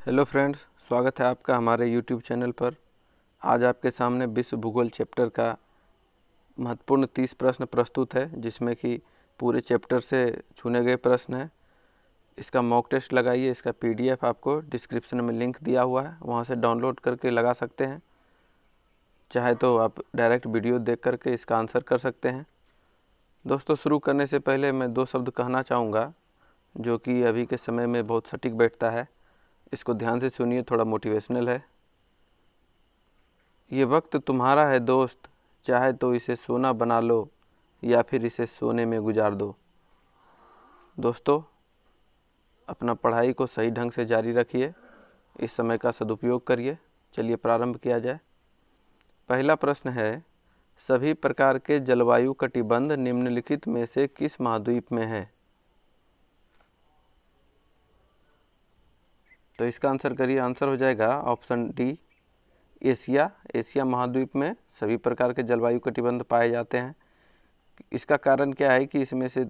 Hello friends, स्वागत है आपका हमारे यूट्यूब चैनल पर। आज आपके सामने विश्व भूगोल चैप्टर का महत्वपूर्ण 30 प्रश्न प्रस्तुत है, जिसमें कि पूरे चैप्टर से चुने गए प्रश्न हैं। इसका मॉक टेस्ट लगाइए। इसका पीडीएफ आपको डिस्क्रिप्शन में लिंक दिया हुआ है, वहां से डाउनलोड करके लगा सकते हैं। चाहे तो आप डायरेक्ट वीडियो देख करके इसका आंसर कर सकते हैं। दोस्तों, शुरू करने से पहले मैं 2 शब्द कहना चाहूँगा जो कि अभी के समय में बहुत सटीक बैठता है। इसको ध्यान से सुनिए, थोड़ा मोटिवेशनल है। ये वक्त तुम्हारा है दोस्त, चाहे तो इसे सोना बना लो या फिर इसे सोने में गुजार दो। दोस्तों, अपना पढ़ाई को सही ढंग से जारी रखिए, इस समय का सदुपयोग करिए। चलिए प्रारंभ किया जाए। पहला प्रश्न है, सभी प्रकार के जलवायु कटिबंध निम्नलिखित में से किस महाद्वीप में है? तो इसका आंसर करिए। आंसर हो जाएगा ऑप्शन डी, एशिया। एशिया महाद्वीप में सभी प्रकार के जलवायु कटिबंध पाए जाते हैं। इसका कारण क्या है कि इसमें से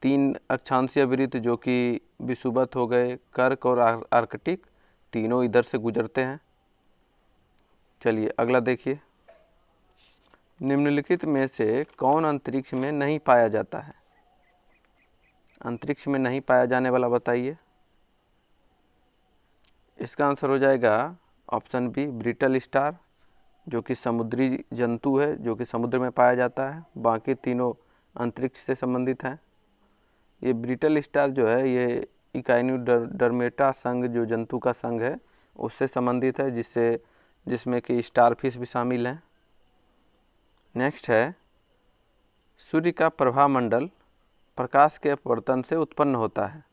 3 अक्षांशीय वृत्त जो कि विषुवत हो गए, कर्क और आर्कटिक, तीनों इधर से गुजरते हैं। चलिए अगला देखिए। निम्नलिखित में से कौन अंतरिक्ष में नहीं पाया जाता है? अंतरिक्ष में नहीं पाया जाने वाला बताइए। इसका आंसर हो जाएगा ऑप्शन बी, ब्रिटल स्टार, जो कि समुद्री जंतु है, जो कि समुद्र में पाया जाता है। बाकी तीनों अंतरिक्ष से संबंधित हैं। ये ब्रिटल स्टार जो है, ये इकाइनोडर्मेटा संघ, जो जंतु का संघ है, उससे संबंधित है, जिसमें कि स्टारफिश भी शामिल हैं। नेक्स्ट है, सूर्य का प्रभामंडल प्रकाश के अपवर्तन से उत्पन्न होता है।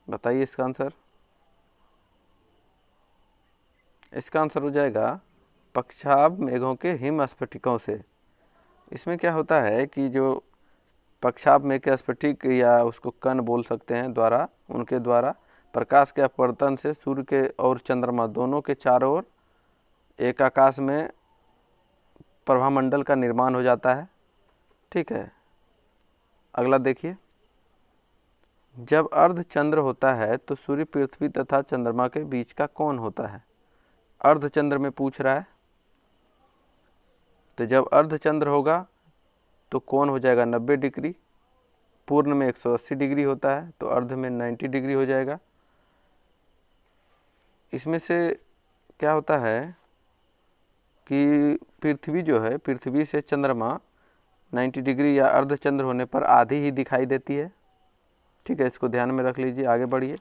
बताइए इसका आंसर। इसका आंसर हो जाएगा पक्षाभ मेघों के हिम स्फटिकों से। इसमें क्या होता है कि जो पक्षाभ मेघ के स्फटिक, या उसको कण बोल सकते हैं, उनके द्वारा प्रकाश के अपवर्तन से सूर्य के और चंद्रमा दोनों के चारों ओर एक आकाश में प्रभामंडल का निर्माण हो जाता है। ठीक है, अगला देखिए। जब अर्धचंद्र होता है तो सूर्य, पृथ्वी तथा चंद्रमा के बीच का कौन होता है? अर्धचंद्र में पूछ रहा है, तो जब अर्धचंद्र होगा तो कोण हो जाएगा 90 डिग्री। पूर्ण में 180 डिग्री होता है, तो अर्ध में 90 डिग्री हो जाएगा। इसमें से क्या होता है कि पृथ्वी जो है, पृथ्वी से चंद्रमा 90 डिग्री या अर्धचंद्र होने पर आधी ही दिखाई देती है। ठीक है, इसको ध्यान में रख लीजिए। आगे बढ़िए।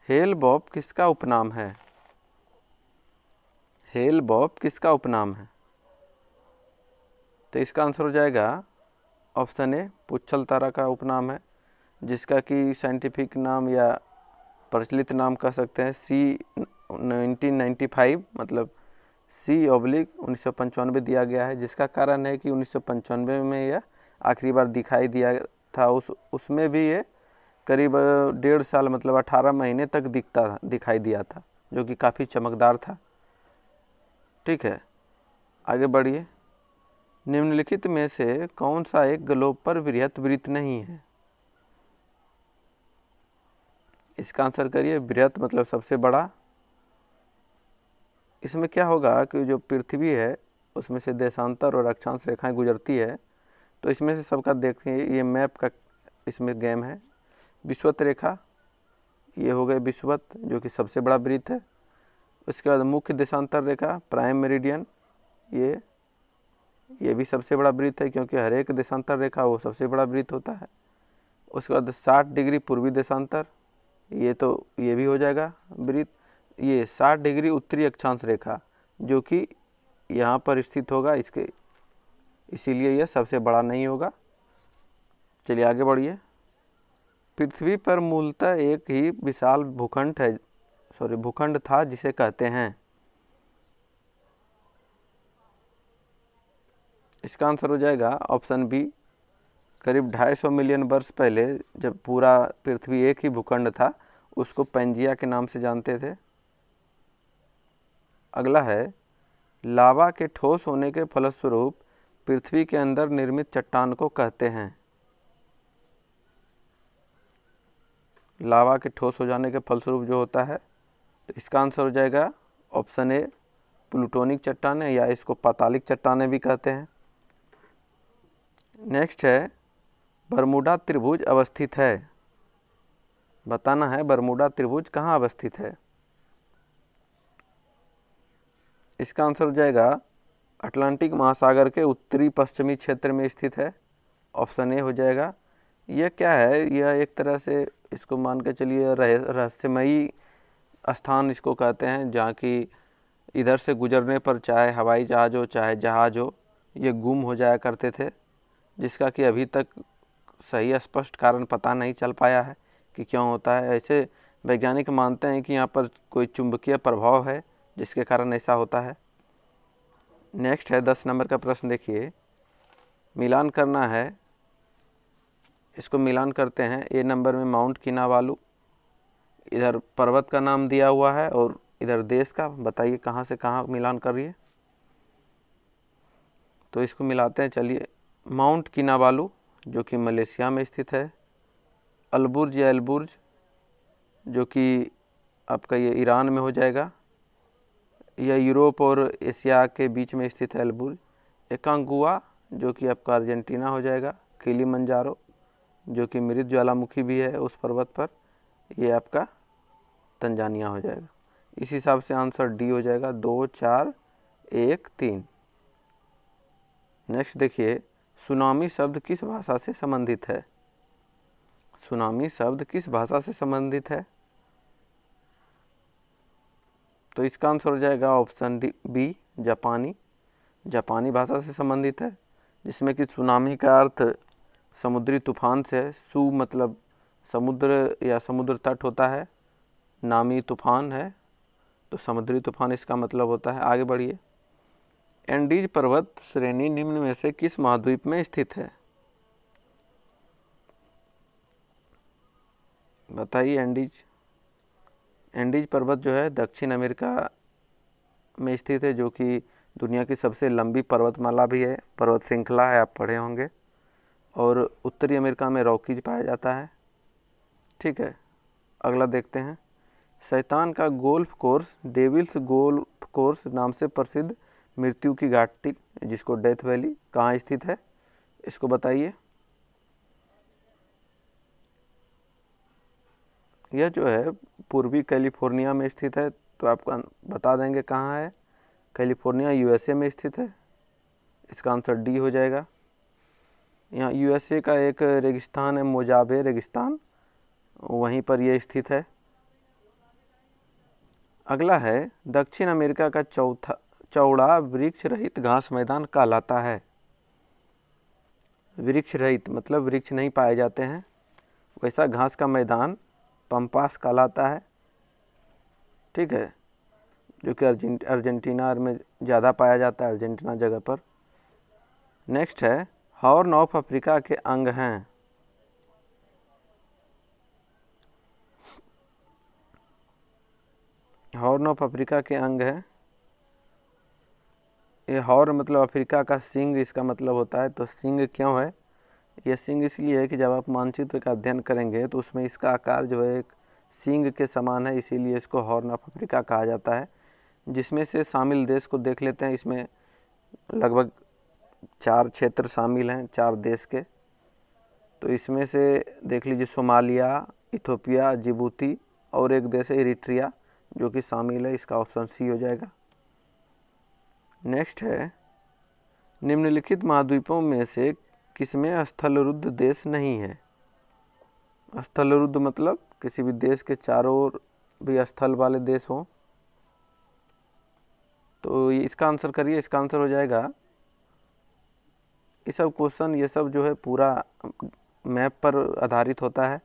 हेल-बॉप किसका उपनाम है? हेल-बॉप किसका उपनाम है? तो इसका आंसर हो जाएगा ऑप्शन ए, पुच्छल तारा का उपनाम है, जिसका कि साइंटिफिक नाम या प्रचलित नाम कह सकते हैं C1995, मतलब C/1995 दिया गया है। जिसका कारण है कि 1995 में यह आखिरी बार दिखाई दिया था। उसमें भी ये करीब 1.5 साल, मतलब 18 महीने तक दिखाई दिया था, जो कि काफ़ी चमकदार था। ठीक है, आगे बढ़िए। निम्नलिखित में से कौन सा एक ग्लोब पर वृहत वृत्त नहीं है? इसका आंसर करिए। वृहत मतलब सबसे बड़ा। इसमें क्या होगा कि जो पृथ्वी है, उसमें से देशांतर और अक्षांश रेखाएं गुजरती है। तो इसमें से सबका देखिए, ये मैप का इसमें गेम है। विषुवत रेखा, ये हो गए विषुवत, जो कि सबसे बड़ा वृत्त है। उसके बाद मुख्य देशांतर रेखा, प्राइम मेरिडियन, ये भी सबसे बड़ा वृत्त है, क्योंकि हर एक देशांतर रेखा वो सबसे बड़ा वृत्त होता है। उसके बाद 60 डिग्री पूर्वी देशांतर, ये भी हो जाएगा वृत्त। ये 60 डिग्री उत्तरी अक्षांश रेखा, जो कि यहाँ पर स्थित होगा, इसीलिए यह सबसे बड़ा नहीं होगा। चलिए आगे बढ़िए। पृथ्वी पर मूलतः एक ही विशाल भूखंड था, जिसे कहते हैं। इसका आंसर हो जाएगा ऑप्शन बी, करीब 250 मिलियन वर्ष पहले जब पूरा पृथ्वी एक ही भूखंड था, उसको पैंजिया के नाम से जानते थे। अगला है, लावा के ठोस होने के फलस्वरूप पृथ्वी के अंदर निर्मित चट्टान को कहते हैं। लावा के ठोस हो जाने के फलस्वरूप जो होता है। तो इसका आंसर हो जाएगा ऑप्शन ए प्लूटोनिक चट्टानें, या इसको पातालिक चट्टानें भी कहते हैं। नेक्स्ट है बरमूडा त्रिभुज अवस्थित है। बताना है बरमूडा त्रिभुज कहाँ अवस्थित है। इसका आंसर हो जाएगा अटलांटिक महासागर के उत्तरी पश्चिमी क्षेत्र में स्थित है। ऑप्शन ए हो जाएगा। यह क्या है, यह एक तरह से इसको मान के चलिए रहस्यमयी स्थान इसको कहते हैं, जहाँ की इधर से गुजरने पर चाहे हवाई जहाज़ हो चाहे जहाज़ हो, ये गुम हो जाया करते थे, जिसका कि अभी तक सही स्पष्ट कारण पता नहीं चल पाया है कि क्यों होता है। ऐसे वैज्ञानिक मानते हैं कि यहाँ पर कोई चुंबकीय प्रभाव है जिसके कारण ऐसा होता है। नेक्स्ट है 10 नंबर का प्रश्न, देखिए मिलान करना है। इसको मिलान करते हैं। ए नंबर में माउंट किनाबालू, इधर पर्वत का नाम दिया हुआ है और इधर देश का। बताइए कहाँ से कहाँ मिलान कर रही है। तो इसको मिलाते हैं, चलिए। माउंट किनाबालू जो कि मलेशिया में स्थित है, अलबुर्ज या अलबुर्ज जो कि आपका ये ईरान में हो जाएगा, यह यूरोप और एशिया के बीच में स्थित है अलबुर्ज। एकांगुआ जो कि आपका अर्जेंटीना हो जाएगा, किलिमंजारो जो कि मृत ज्वालामुखी भी है उस पर्वत पर, ये आपका तंजानिया हो जाएगा। इस हिसाब से आंसर डी हो जाएगा, 2 4 1 3। नेक्स्ट देखिए सुनामी शब्द किस भाषा से संबंधित है। सुनामी शब्द किस भाषा से संबंधित है। तो इसका आंसर हो जाएगा ऑप्शन बी जापानी। जापानी भाषा से संबंधित है, जिसमें कि सुनामी का अर्थ समुद्री तूफान से है। सु मतलब समुद्र या समुद्र तट होता है, नामी तूफान है तो समुद्री तूफान इसका मतलब होता है। आगे बढ़िए। एंडीज पर्वत श्रेणी निम्न में से किस महाद्वीप में स्थित है। बताइए। एंडीज पर्वत जो है दक्षिण अमेरिका में स्थित है, जो कि दुनिया की सबसे लंबी पर्वतमाला भी है, पर्वत श्रृंखला है, आप पढ़े होंगे। और उत्तरी अमेरिका में रॉकीज पाया जाता है। ठीक है, अगला देखते हैं। शैतान का golf course devil's golf course नाम से प्रसिद्ध मृत्यु की घाटी जिसको डेथ वैली कहाँ स्थित है, इसको बताइए। यह जो है पूर्वी कैलिफोर्निया में स्थित है, तो आपको बता देंगे कहाँ है। कैलिफोर्निया यूएसए में स्थित है। इसका आंसर डी हो जाएगा। यहाँ यूएसए का एक रेगिस्तान है, मोजावे रेगिस्तान, वहीं पर यह स्थित है। अगला है दक्षिण अमेरिका का चौड़ा वृक्ष रहित घास मैदान कहलाता है। वृक्ष रहित मतलब वृक्ष नहीं पाए जाते हैं, वैसा घास का मैदान पंपास कहलाता है। ठीक है, जो कि अर्जेंटीना में ज़्यादा पाया जाता है, अर्जेंटीना जगह पर। नेक्स्ट है हॉर्न ऑफ अफ्रीका के अंग हैं। हॉर्न ऑफ अफ्रीका के अंग है। ये हॉर्न मतलब अफ्रीका का सिंग इसका मतलब होता है। तो सिंग क्यों है, यह सिंग इसलिए है कि जब आप मानचित्र का अध्ययन करेंगे तो उसमें इसका आकार जो है एक सिंग के समान है, इसीलिए इसको हॉर्न ऑफ अफ्रीका कहा जाता है। जिसमें से शामिल देश को देख लेते हैं। इसमें लगभग 4 क्षेत्र शामिल हैं, 4 देश के। तो इसमें से देख लीजिए सोमालिया, इथोपिया, जिबूती और एक देश है इरिट्रिया जो कि शामिल है। इसका ऑप्शन सी हो जाएगा। नेक्स्ट है निम्नलिखित महाद्वीपों में से किसमें स्थलरुद्ध देश नहीं है। स्थलरुद्ध मतलब किसी भी देश के चारों ओर भी स्थल वाले देश हों। तो इसका आंसर करिए। इसका आंसर हो जाएगा, ये सब क्वेश्चन ये सब जो है पूरा मैप पर आधारित होता है।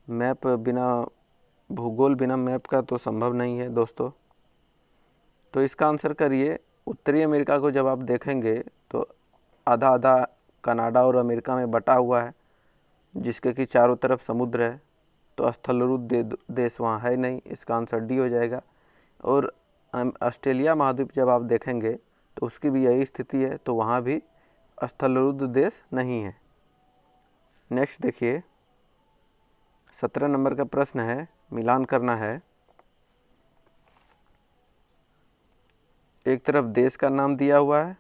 मैप बिना भूगोल बिना मैप का तो संभव नहीं है दोस्तों। तो इसका आंसर करिए। उत्तरी अमेरिका को जब आप देखेंगे तो आधा आधा कनाडा और अमेरिका में बटा हुआ है, जिसके कि चारों तरफ समुद्र है। तो स्थलरुद्ध देश वहाँ है नहीं। इसका आंसर डी हो जाएगा। और ऑस्ट्रेलिया महाद्वीप जब आप देखेंगे तो उसकी भी यही स्थिति है, तो वहाँ भी स्थलरुद्ध देश नहीं है। नेक्स्ट देखिए 17 नंबर का प्रश्न है, मिलान करना है। एक तरफ देश का नाम दिया हुआ है,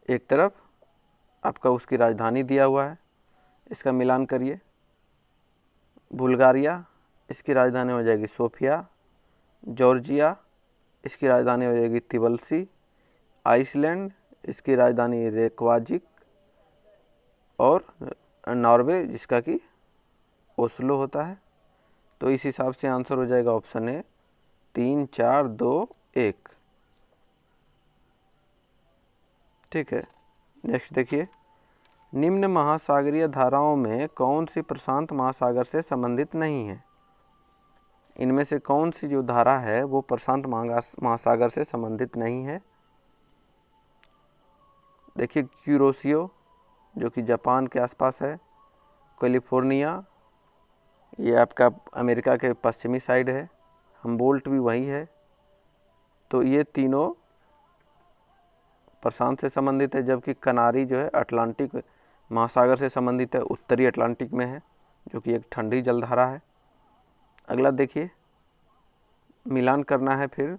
एक तरफ आपका उसकी राजधानी दिया हुआ है, इसका मिलान करिए। बुल्गारिया, इसकी राजधानी हो जाएगी सोफिया। जॉर्जिया, इसकी राजधानी हो जाएगी तिबलसी। आइसलैंड, इसकी राजधानी रेकवाजिक। और नॉर्वे, जिसका कि ओस्लो होता है। तो इस हिसाब से आंसर हो जाएगा ऑप्शन ए 3, 4, 2, 1। ठीक है, नेक्स्ट देखिए, निम्न महासागरीय धाराओं में कौन सी प्रशांत महासागर से संबंधित नहीं है? इनमें से कौन सी जो धारा है वो प्रशांत महासागर से संबंधित नहीं है? देखिए, क्यूरोसियो, जो कि जापान के आसपास है। कैलिफोर्निया, ये आपका अमेरिका के पश्चिमी साइड है। हम्बोल्ट भी वही है। तो ये तीनों प्रशांत से संबंधित है, जबकि कनारी जो है अटलांटिक महासागर से संबंधित है, उत्तरी अटलांटिक में है, जो कि एक ठंडी जलधारा है। अगला देखिए, मिलान करना है। फिर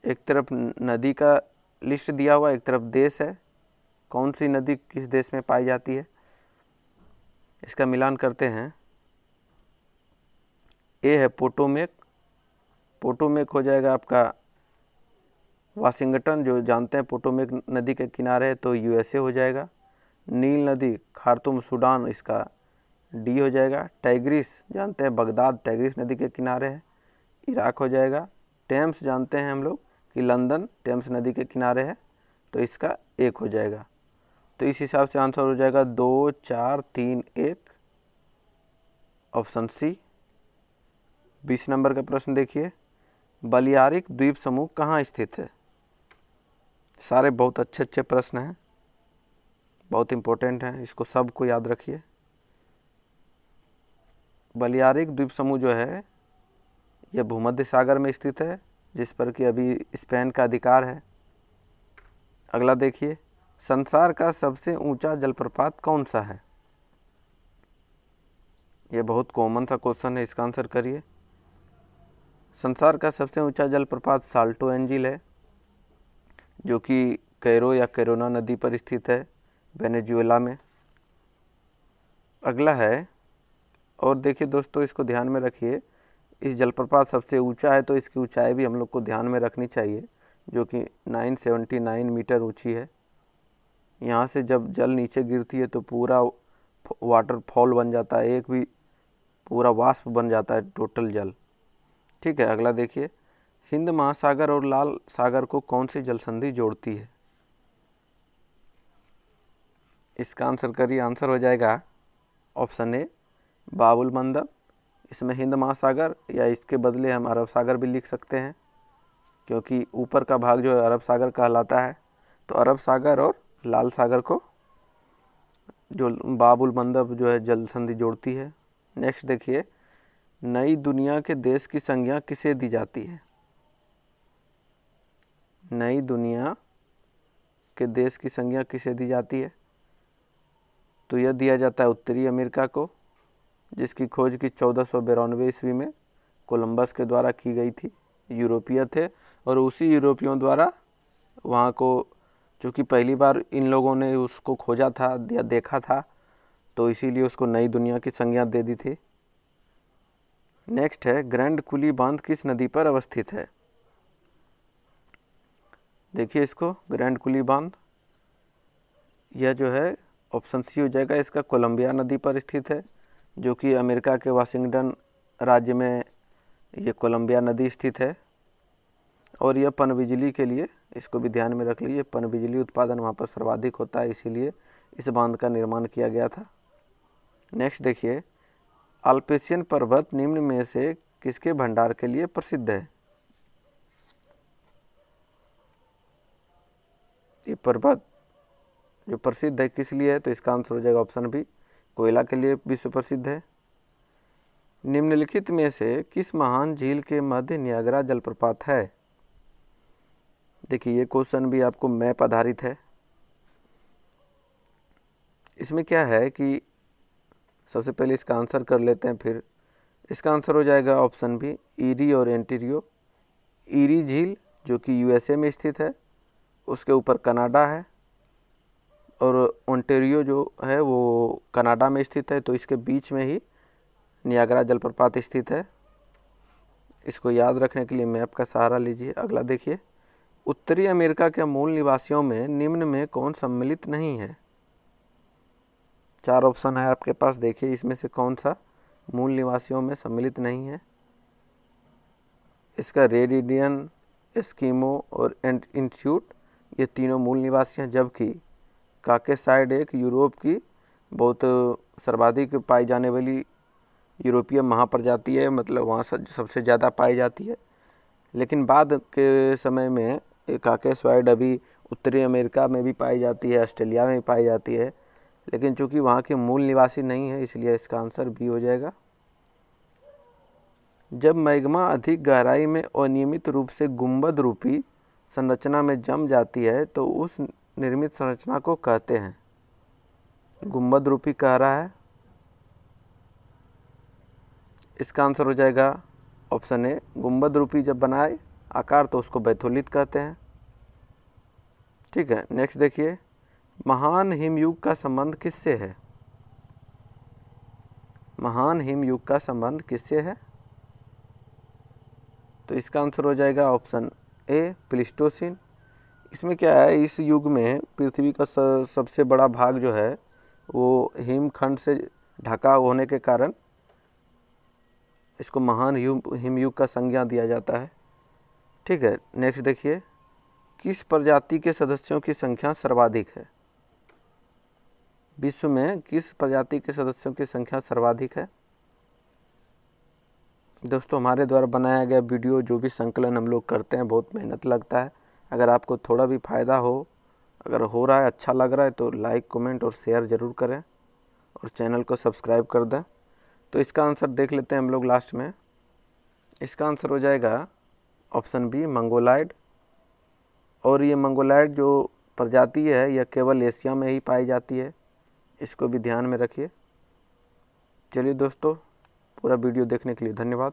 एक तरफ नदी का लिस्ट दिया हुआ, एक तरफ देश है। कौन सी नदी किस देश में पाई जाती है, इसका मिलान करते हैं। ए है पोटोमेक। पोटोमेक हो जाएगा आपका वाशिंगटन, जो जानते हैं पोटोमेक नदी के किनारे है, तो यूएसए हो जाएगा। नील नदी खार्तूम सूडान, इसका डी हो जाएगा। टाइग्रिस जानते हैं बगदाद टाइग्रिस नदी के किनारे है, इराक हो जाएगा। टेम्स जानते हैं हम लोग कि लंदन टेम्स नदी के किनारे है, तो इसका 1 हो जाएगा। तो इस हिसाब से आंसर हो जाएगा 2, 4, 3, 1, ऑप्शन सी। 20 नंबर का प्रश्न देखिए, बलियारिक द्वीप समूह कहाँ स्थित है? सारे बहुत अच्छे अच्छे प्रश्न हैं, बहुत इंपॉर्टेंट हैं, इसको सबको याद रखिए। बलियारिक द्वीप समूह जो है यह भूमध्य सागर में स्थित है, जिस पर कि अभी स्पेन का अधिकार है। अगला देखिए, संसार का सबसे ऊंचा जलप्रपात कौन सा है? यह बहुत कॉमन सा क्वेश्चन है, इसका आंसर करिए। संसार का सबसे ऊंचा जलप्रपात साल्टो एंजिल है, जो कि कैरो या कैरोना नदी पर स्थित है, वेनेजुएला में। अगला है, और देखिए दोस्तों, इसको ध्यान में रखिए, इस जलप्रपात सबसे ऊंचा है तो इसकी ऊंचाई भी हम लोग को ध्यान में रखनी चाहिए, जो कि 979 मीटर ऊंची है। यहाँ से जब जल नीचे गिरती है तो पूरा वाटरफॉल बन जाता है, एक भी पूरा वाष्प बन जाता है टोटल जल। ठीक है, अगला देखिए, हिंद महासागर और लाल सागर को कौन सी जल संधि जोड़ती है? इसका आंसर करिए। आंसर हो जाएगा ऑप्शन ए बाबुल मंदब। इसमें हिंद महासागर या इसके बदले हम अरब सागर भी लिख सकते हैं, क्योंकि ऊपर का भाग जो है अरब सागर कहलाता है। तो अरब सागर और लाल सागर को जो बाबुल मंदब जो है जल संधि जोड़ती है। नेक्स्ट देखिए, नई दुनिया के देश की संज्ञा किसे दी जाती है? नई दुनिया के देश की संज्ञा किसे दी जाती है? तो यह दिया जाता है उत्तरी अमेरिका को, जिसकी खोज की 1492 ईस्वी में कोलंबस के द्वारा की गई थी। यूरोपीय थे और उसी यूरोपियों द्वारा वहाँ को, क्योंकि पहली बार इन लोगों ने उसको खोजा था या देखा था, तो इसीलिए उसको नई दुनिया की संज्ञा दे दी थी। नेक्स्ट है, ग्रैंड कुली बांध किस नदी पर अवस्थित है? देखिए इसको, ग्रैंड कुली बांध, यह जो है ऑप्शन सी हो जाएगा, इसका कोलंबिया नदी पर स्थित है, जो कि अमेरिका के वाशिंगटन राज्य में ये कोलंबिया नदी स्थित है। और यह पनबिजली के लिए, इसको भी ध्यान में रख लीजिए, पनबिजली उत्पादन वहाँ पर सर्वाधिक होता है, इसीलिए इस बांध का निर्माण किया गया था। नेक्स्ट देखिए, अल्पेशियन पर्वत निम्न में से किसके भंडार के लिए प्रसिद्ध है? ये पर्वत जो प्रसिद्ध है किस लिए है? तो इसका आंसर हो जाएगा ऑप्शन बी, कोयला के लिए विश्व प्रसिद्ध है। निम्नलिखित में से किस महान झील के मध्य नियाग्रा जलप्रपात है? देखिए ये क्वेश्चन भी आपको मैप आधारित है। इसमें क्या है कि सबसे पहले इसका आंसर कर लेते हैं। फिर इसका आंसर हो जाएगा ऑप्शन बी, ईरी और ओंटारियो। ईरी झील जो कि यूएसए में स्थित है, उसके ऊपर कनाडा है, और ओंटारियो जो है वो कनाडा में स्थित है, तो इसके बीच में ही नियाग्रा जलप्रपात स्थित है। इसको याद रखने के लिए मैप का सहारा लीजिए। अगला देखिए, उत्तरी अमेरिका के मूल निवासियों में निम्न में कौन सम्मिलित नहीं है? 4 ऑप्शन है आपके पास, देखिए इसमें से कौन सा मूल निवासियों में सम्मिलित नहीं है। इसका रेड इंडियन, एस्किमो और इन्यूट, ये तीनों मूल निवासी हैं, जबकि काकेसाइड एक यूरोप की बहुत सर्वाधिक पाई जाने वाली यूरोपीय महाप्रजाति है, मतलब वहाँ सबसे ज़्यादा पाई जाती है। लेकिन बाद के समय में काकेसाइड अभी उत्तरी अमेरिका में भी पाई जाती है, ऑस्ट्रेलिया में भी पाई जाती है, लेकिन चूंकि वहाँ के मूल निवासी नहीं है, इसलिए इसका आंसर बी हो जाएगा। जब मैग्मा अधिक गहराई में अनियमित रूप से गुंबद रूपी संरचना में जम जाती है तो उस निर्मित संरचना को कहते हैं? गुंबद रूपी कह रहा है, इसका आंसर हो जाएगा ऑप्शन ए, गुंबद रूपी जब बनाए आकार तो उसको बैथोलिथ कहते हैं। ठीक है, नेक्स्ट देखिए, महान हिमयुग का संबंध किससे है? महान हिमयुग का संबंध किससे है? तो इसका आंसर हो जाएगा ऑप्शन ए, प्लीस्टोसीन। इसमें क्या है, इस युग में पृथ्वी का सबसे बड़ा भाग जो है वो हिमखंड से ढका होने के कारण इसको महान हिमयुग का संज्ञा दिया जाता है। ठीक है, नेक्स्ट देखिए, किस प्रजाति के सदस्यों की संख्या सर्वाधिक है? विश्व में किस प्रजाति के सदस्यों की संख्या सर्वाधिक है? दोस्तों, हमारे द्वारा बनाया गया वीडियो जो भी संकलन हम लोग करते हैं बहुत मेहनत लगता है। अगर आपको थोड़ा भी फ़ायदा हो, अगर हो रहा है, अच्छा लग रहा है, तो लाइक, कमेंट और शेयर ज़रूर करें और चैनल को सब्सक्राइब कर दें। तो इसका आंसर देख लेते हैं हम लोग लास्ट में। इसका आंसर हो जाएगा ऑप्शन बी, मंगोलाइड। और ये मंगोलाइड जो प्रजाति है यह केवल एशिया में ही पाई जाती है, इसको भी ध्यान में रखिए। चलिए दोस्तों, पूरा वीडियो देखने के लिए धन्यवाद।